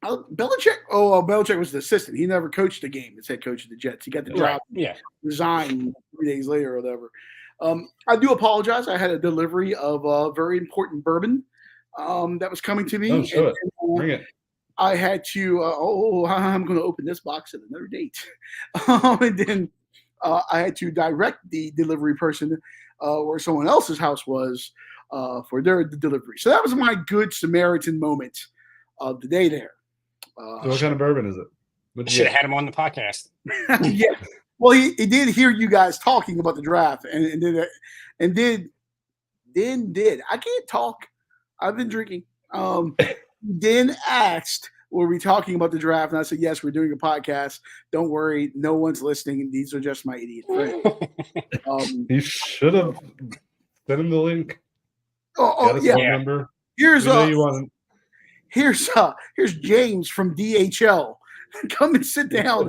Belichick. Belichick was the assistant. He never coached the game as head coach of the Jets. He got the job, Right. Yeah. resigned 3 days later or whatever. I do apologize. I had a delivery of a very important bourbon that was coming to me. Oh, show it. and, Bring it. I had to. I'm going to open this box at another date, and then I had to direct the delivery person where someone else's house was for their delivery. So that was my good Samaritan moment of the day there. So what kind of bourbon is it? What'd you Should have get? had him on the podcast. Yeah. Well, he did hear you guys talking about the draft, and did. I can't talk. I've been drinking. Then asked, "Were we talking about the draft?" And I said, "Yes, we're doing a podcast. Don't worry, no one's listening. These are just my idiot friends." You should have sent him the link. Oh, Got his yeah. phone number. Here's We know you want. here's James from DHL. Come and sit down.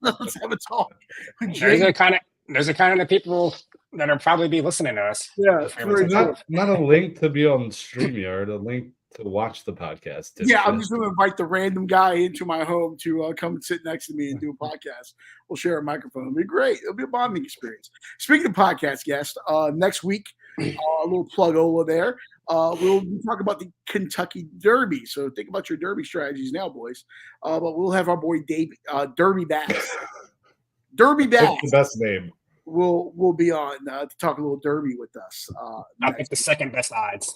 Let's have a talk. with Those James. are kind of the people that will probably be listening to us. Yeah, If very everyone's cool. Not a link to be on StreamYard, a link to watch the podcast. Yeah, I'm dipshit. just going to invite the random guy into my home to come and sit next to me and do a podcast. We'll share a microphone. It'll be great. It'll be a bonding experience. Speaking of podcast guests, next week, a little plug-ola there. We'll be talking about the Kentucky Derby. So think about your Derby strategies now, boys. But we'll have our boy Dave, Derby Bass. Derby Bass Pick the best name. will be on to talk a little Derby with us. I picked the second best odds.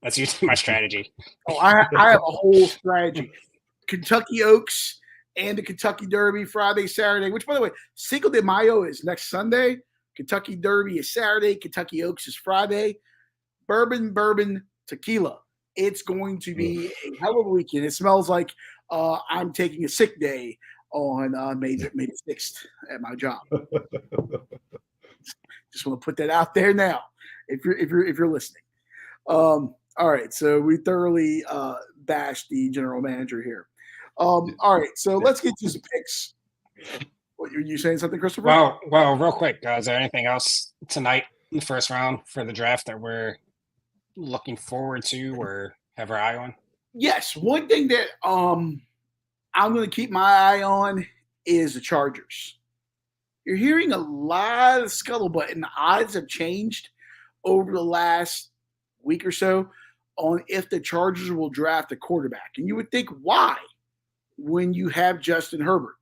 That's usually my strategy. Oh, I have a whole strategy. Kentucky Oaks and the Kentucky Derby Friday, Saturday, which, by the way, Cinco de Mayo is next Sunday. Kentucky Derby is Saturday. Kentucky Oaks is Friday. Bourbon, tequila. It's going to be a hell of a weekend. It smells like I'm taking a sick day on May the 6th at my job. Just want to put that out there now. If you're listening. All right, so we thoroughly bashed the general manager here. All right, so let's get to some picks. What, you saying something, Christopher? Well, real quick, is there anything else tonight in the first round for the draft that we're looking forward to or have our eye on? Yes, one thing that I'm going to keep my eye on is the Chargers. You're hearing a lot of scuttlebutt, and the odds have changed over the last week or so on if the Chargers will draft a quarterback. And you would think, why? When you have Justin Herbert.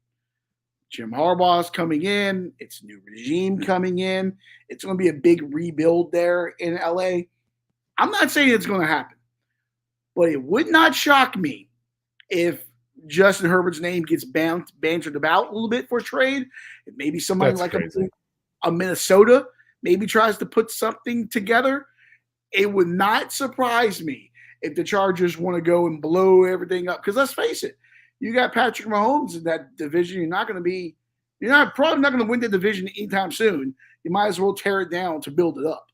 Jim Harbaugh's coming in. It's a new regime coming in. It's going to be a big rebuild there in LA. I'm not saying it's going to happen, but it would not shock me if Justin Herbert's name gets bantered about a little bit for trade. Maybe somebody That's like crazy. a Minnesota maybe tries to put something together. It would not surprise me if the Chargers want to go and blow everything up. Because let's face it, you got Patrick Mahomes in that division. You're probably not going to win the division anytime soon. You might as well tear it down to build it up.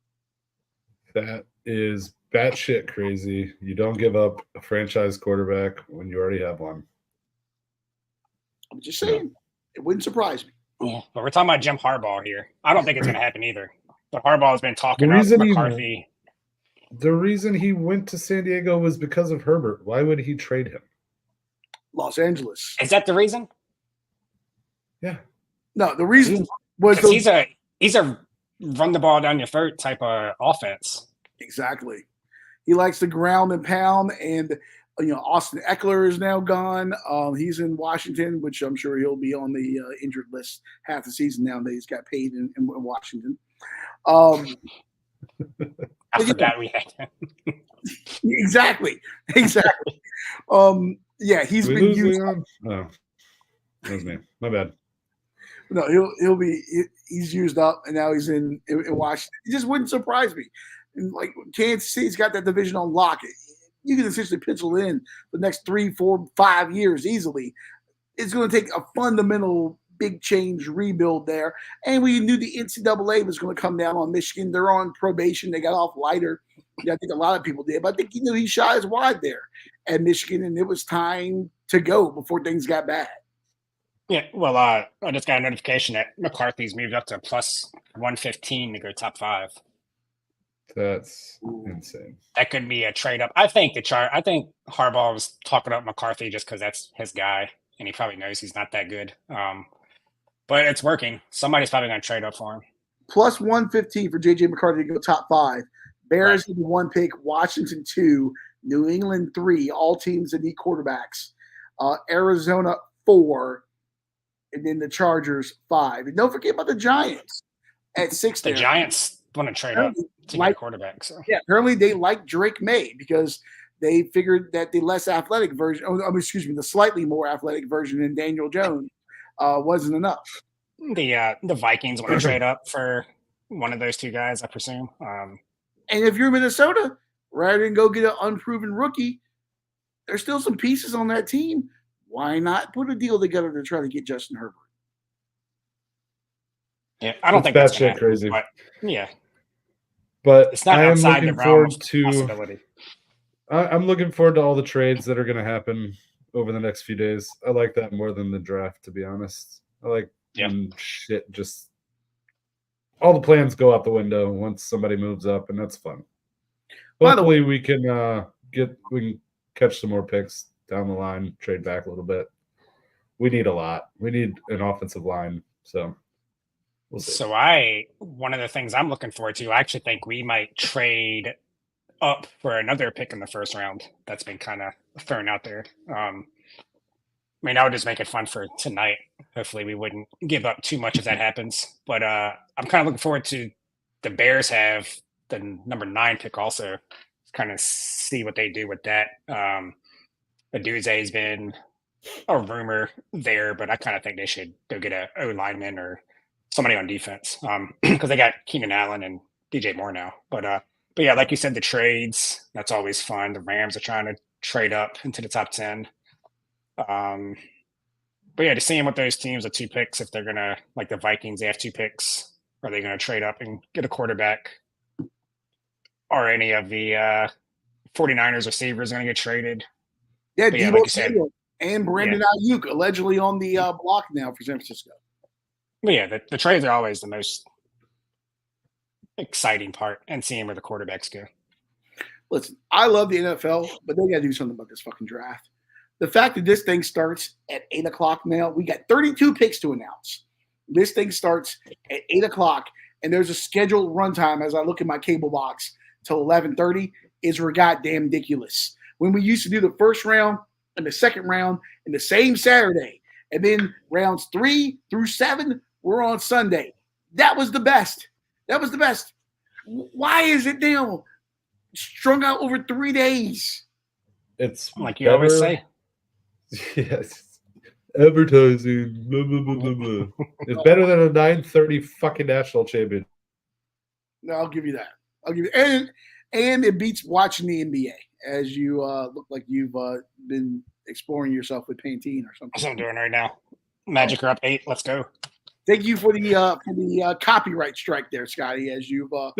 That is batshit crazy. You don't give up a franchise quarterback when you already have one. I'm just saying, it wouldn't surprise me. Yeah, but we're talking about Jim Harbaugh here. I don't think it's going to happen either. But Harbaugh has been talking The up reason he- McCarthy. The reason he went to San Diego was because of Herbert. Why would he trade him? Los Angeles. Is that the reason? Yeah. No, the reason was Because he's a run the ball down your throat type of offense. exactly. He likes to ground and pound, and Austin Eckler is now gone. He's in Washington, which I'm sure he'll be on the injured list half the season now that he's got paid in Washington. I forgot we had him. Exactly. Yeah, he's Did we been lose used. Leon? Oh, that was me. My bad. No, he's used up, and now he's in Washington. It just wouldn't surprise me. And like Kansas City's got that division on lock. You can essentially pencil in the next 3, 4, 5 years easily. It's going to take a fundamental big change rebuild there. And we knew the NCAA was going to come down on Michigan. They're on probation. They got off lighter. Yeah, I think a lot of people did, but I think he shot his wide there at Michigan, and it was time to go before things got bad. Yeah, well, I just got a notification that McCarthy's moved up to plus 115 to go top 5. That's insane. That could be a trade up. I think I think Harbaugh was talking about McCarthy just because that's his guy, and he probably knows he's not that good. But it's working. Somebody's probably going to trade up for him. Plus 115 for J.J. McCarthy to go top 5. Bears with 1 pick, Washington 2, New England 3, all teams that need quarterbacks. Arizona 4, and then the Chargers 5. And don't forget about the Giants at 6. The Giants want to trade up to get a quarterback. So. Yeah, apparently they like Drake May because they figured that the less athletic version, the slightly more athletic version than Daniel Jones wasn't enough. The Vikings want to trade up for one of those two guys, I presume. And if you're Minnesota, rather than go get an unproven rookie, there's still some pieces on that team. Why not put a deal together to try to get Justin Herbert? Yeah, I don't think that's shit crazy. But, yeah, but it's not I am outside the looking realm forward of to. possibility. I'm looking forward to all the trades that are going to happen over the next few days. I like that more than the draft, to be honest. I like shit. Just all the plans go out the window once somebody moves up, and that's fun. Hopefully, we can catch some more picks down the line, trade back a little bit. We need a lot. We need an offensive line, so we'll see. So one of the things I'm looking forward to, I actually think we might trade up for another pick in the first round. That's been kind of thrown out there. I mean, that would just make it fun for tonight. Hopefully, we wouldn't give up too much if that happens. But I'm kind of looking forward to the Bears have the number 9 pick also. Kind of see what they do with that. Aduze has been a rumor there, but I kind of think they should go get a O lineman or somebody on defense because they got Keenan Allen and DJ Moore now. But yeah, like you said, the trades, that's always fun. The Rams are trying to trade up into the top 10. But yeah, just seeing what those teams with 2 picks, if they're going to, like the Vikings, they have 2 picks. Are they going to trade up and get a quarterback? Are any of the 49ers receivers going to get traded? Yeah, But yeah, Deebo like you said, Samuel. and Brandon Ayuk allegedly on the block now for San Francisco. But yeah, the trades are always the most exciting part, and seeing where the quarterbacks go. Listen, I love the NFL, but they got to do something about this fucking draft. The fact that this thing starts at 8 o'clock now, we got 32 picks to announce. This thing starts at 8 o'clock, and there's a scheduled runtime as I look at my cable box till 11:30 is goddamn ridiculous. When we used to do the first round and the second round in the same Saturday, and then rounds 3 through 7 were on Sunday. That was the best. That was the best. Why is it now strung out over 3 days? It's Like you always say. Yes. Advertising. Blah, blah, blah, blah, blah. It's better than a 9:30 fucking national champion. No, I'll give you that. I'll give you, and it beats watching the NBA, as you look like you've been exploring yourself with Pantene or something. That's what I'm doing right now. Magic are up 8. Let's go. Thank you for the copyright strike there, Scotty, as you've asked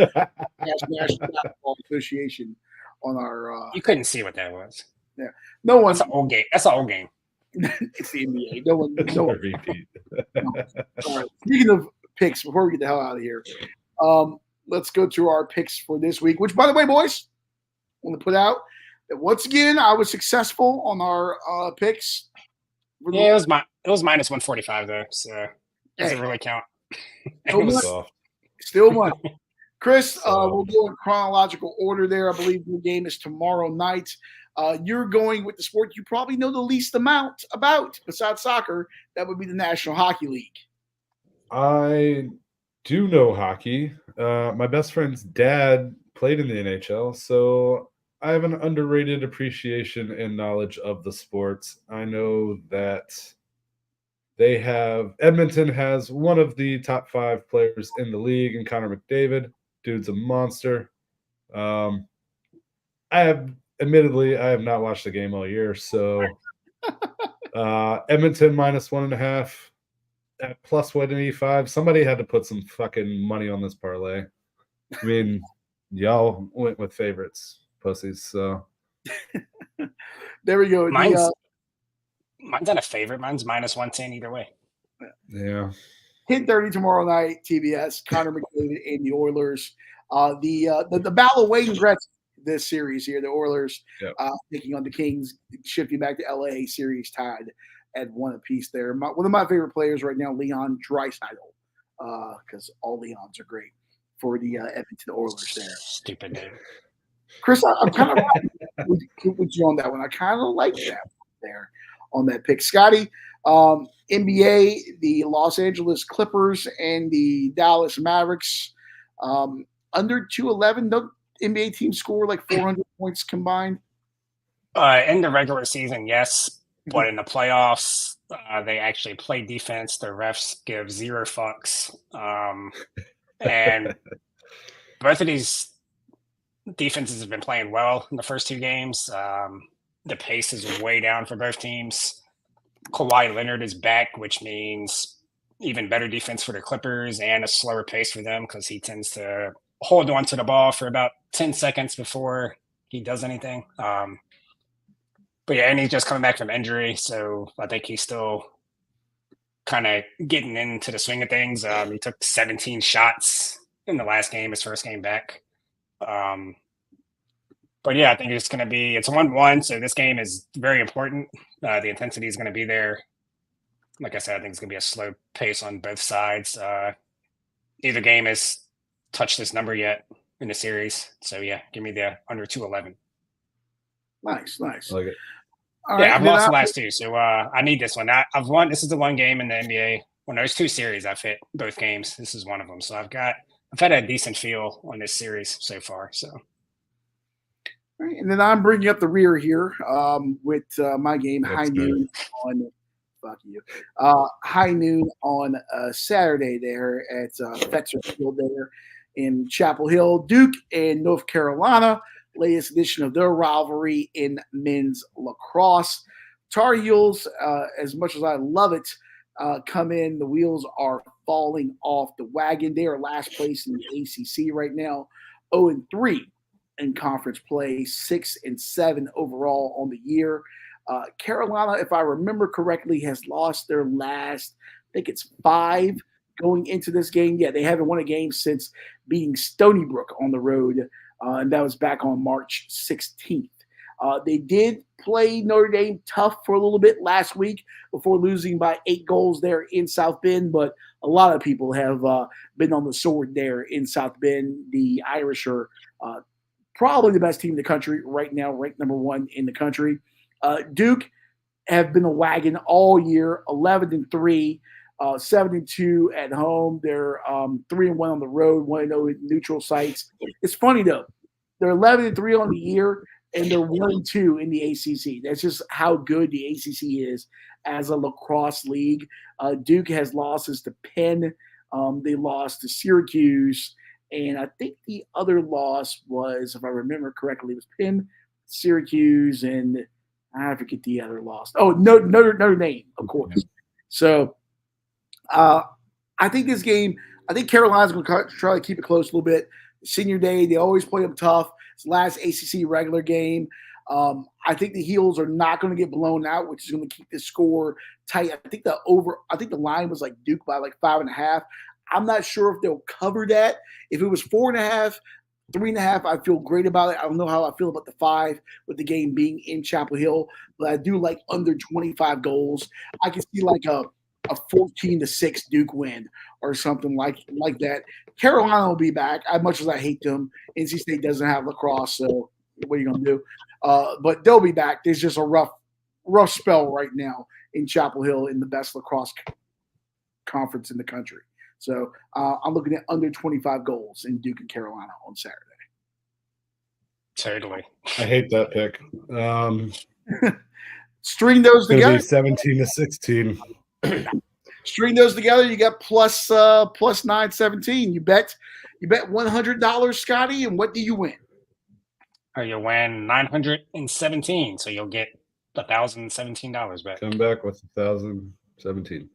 National Basketball Association on our. You couldn't see what that was. Yeah, no one. That's an old game. That's an old game. It's the NBA. No one. It's No a one. repeat. All right. Speaking of picks, before we get the hell out of here, let's go to our picks for this week. Which, by the way, boys, I want to put out that once again I was successful on our picks. Yeah, it was minus 145 though, so doesn't really count. Still money. Soft. Still money. Chris, we'll go in chronological order there. I believe the game is tomorrow night. You're going with the sport you probably know the least amount about besides soccer. That would be the National Hockey League. I do know hockey. My best friend's dad played in the NHL, so I have an underrated appreciation and knowledge of the sports. I know that Edmonton has one of the top 5 players in the league, and Connor McDavid. Dude's a monster. Admittedly, I have not watched the game all year, so Edmonton minus 1.5 at plus 185. Somebody had to put some fucking money on this parlay. I mean, y'all went with favorites, pussies. So there we go. Mine's not a favorite. Mine's minus 110 either way. yeah, 10:30 tomorrow night. TBS. Connor McDavid and the Oilers. The battle of Wayne Gretzky. This series here, the Oilers taking on the Kings, shifting back to LA, series tied at 1 apiece there. One of my favorite players right now, Leon Draisaitl, because all Leons are great for the Edmonton Oilers there. Stupid name. Chris, I'm kind of with you on that one. I kind of like that there on that pick. Scotty, NBA, the Los Angeles Clippers and the Dallas Mavericks, under 211. Don't NBA teams score like 400 points combined? In the regular season, yes. But in the playoffs, they actually play defense. The refs give 0 fucks. And both of these defenses have been playing well in the first 2 games. The pace is way down for both teams. Kawhi Leonard is back, which means even better defense for the Clippers and a slower pace for them because he tends to hold on to the ball for about 10 seconds before he does anything. But yeah, and he's just coming back from injury, so I think he's still kind of getting into the swing of things. He took 17 shots in the last game, his first game back. But yeah, I think it's 1-1, so this game is very important. The intensity is going to be there. Like I said, I think it's going to be a slow pace on both sides. Neither game has touched this number yet in the series. So yeah, give me the under 211. Nice. like it. All Yeah, right, I've lost the last 2, so I need this one. I've won. This is the one game in the NBA. When there's 2 series, I've hit both games. This is one of them. So I've had a decent feel on this series so far. So. All right, and then I'm bringing up the rear here with my game That's high good. noon on. Fuck you. High noon on Saturday there at Fetzer Field there in Chapel Hill. Duke and North Carolina, latest edition of their rivalry in men's lacrosse. Tar Heels, as much as I love it, come in. The wheels are falling off the wagon. They are last place in the ACC right now, 0-3 in conference play, 6-7 overall on the year. Carolina, if I remember correctly, has lost their last, I think it's 5 going into this game. Yeah, they haven't won a game since beating Stony Brook on the road, and that was back on March 16th. They did play Notre Dame tough for a little bit last week before losing by 8 goals there in South Bend, but a lot of people have been on the sword there in South Bend. The Irish are probably the best team in the country right now, ranked number 1 in the country. Duke have been a wagon all year, 11-3, 7-2 at home. They're 3-1 on the road, 1-0 at neutral sites. It's funny though, they're 11-3 on the year, and they're 1-2 in the ACC. That's just how good the ACC is as a lacrosse league. Duke has losses to Penn. They lost to Syracuse. And I think the other loss was, if I remember correctly, it was Penn, Syracuse, and I forget the other loss. Oh, Notre Dame, of course. So I think this game, I think Carolina's going to try to keep it close a little bit. Senior day, they always play them tough. It's the last ACC regular game. I think the Heels are not going to get blown out, which is going to keep the score tight. I think the line was like Duke by like 5.5. I'm not sure if they'll cover that. If it was 4.5, 3.5, I feel great about it. I don't know how I feel about the 5 with the game being in Chapel Hill, but I do like under 25 goals. I can see like a 14-6 Duke win or something like that. Carolina will be back. As much as I hate them, NC State doesn't have lacrosse, so what are you going to do? But they'll be back. There's just a rough spell right now in Chapel Hill in the best lacrosse conference in the country. So I'm looking at under 25 goals in Duke and Carolina on Saturday. Totally. I hate that pick. String those It's gonna together. be 17-16. String those together. You got plus 917. You bet $100, Scotty, and what do you win? You win 917, so you'll get $1,017 back. Come back with 1,017.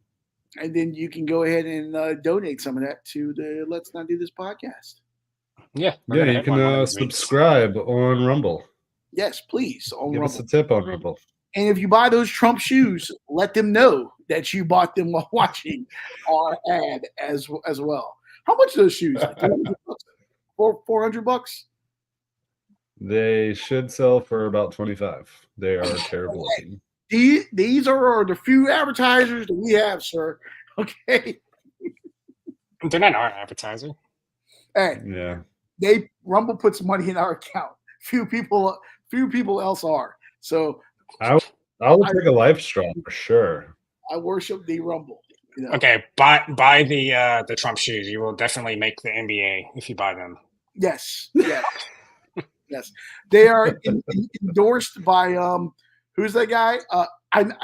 And then you can go ahead and donate some of that to the Let's Not Do This podcast. Yeah. we're Yeah, gonna you hit one of can these weeks. subscribe on Rumble. Yes, please. On Give Rumble. us a tip on Rumble. And if you buy those Trump shoes, let them know that you bought them while watching our ad as well. How much are those shoes? $400? They should sell for about 25. They are terrible looking. These are the few advertisers that we have, sir. Okay. They're not our advertiser. Hey, Yeah. Rumble puts money in our account. Few people else are. So I'll take a live stream for sure. I worship the Rumble. You know? Okay, buy the Trump shoes. You will definitely make the NBA if you buy them. Yes. Yes. They are endorsed by who's that guy?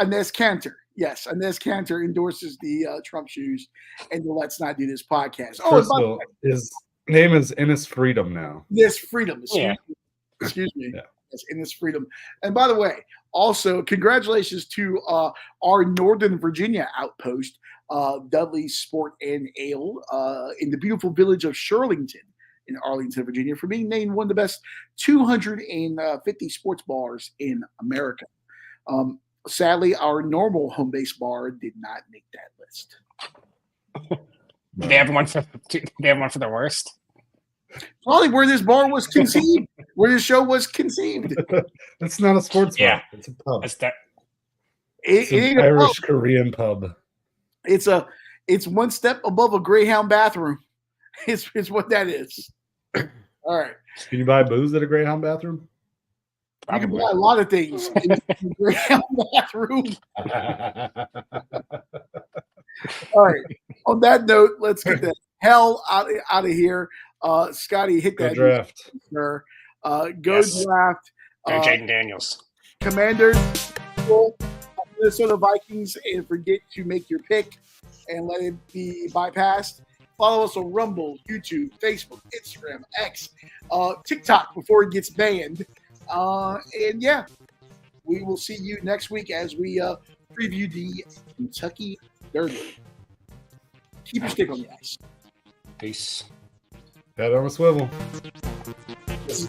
Inez Cantor. Yes, Inez Cantor endorses the Trump shoes and the Let's Not Do This podcast. Oh, First of all, his name is Innis Freedom now. Yes, Freedom. Yeah. Excuse me. Yeah. Yes, Innis Freedom. And by the way, also congratulations to our Northern Virginia outpost, Dudley Sport and Ale, in the beautiful village of Shirlington in Arlington, Virginia, for being named one of the best 250 sports bars in America. Sadly, our normal home base bar did not make that list. They have one for the worst. Probably where this bar was conceived, where this show was conceived. It's not a sports Yeah. bar. It's a pub. That's that. It's It an ain't a pub. Irish Korean pub. It's one step above a Greyhound bathroom. It's what that is. All right. Can you buy booze at a Greyhound bathroom? You can buy a lot of things in the Greyhound bathroom. All right. On that note, let's get the hell out of here. Scotty, hit Good that draft. sir. Go Yes. draft. Go Jaden Daniels. Commanders, Minnesota Vikings, and forget to make your pick and let it be bypassed. Follow us on Rumble, YouTube, Facebook, Instagram, X, TikTok before it gets banned. And yeah, we will see you next week as we preview the Kentucky Derby. Keep your stick on the ice. Peace. Head on a swivel. This is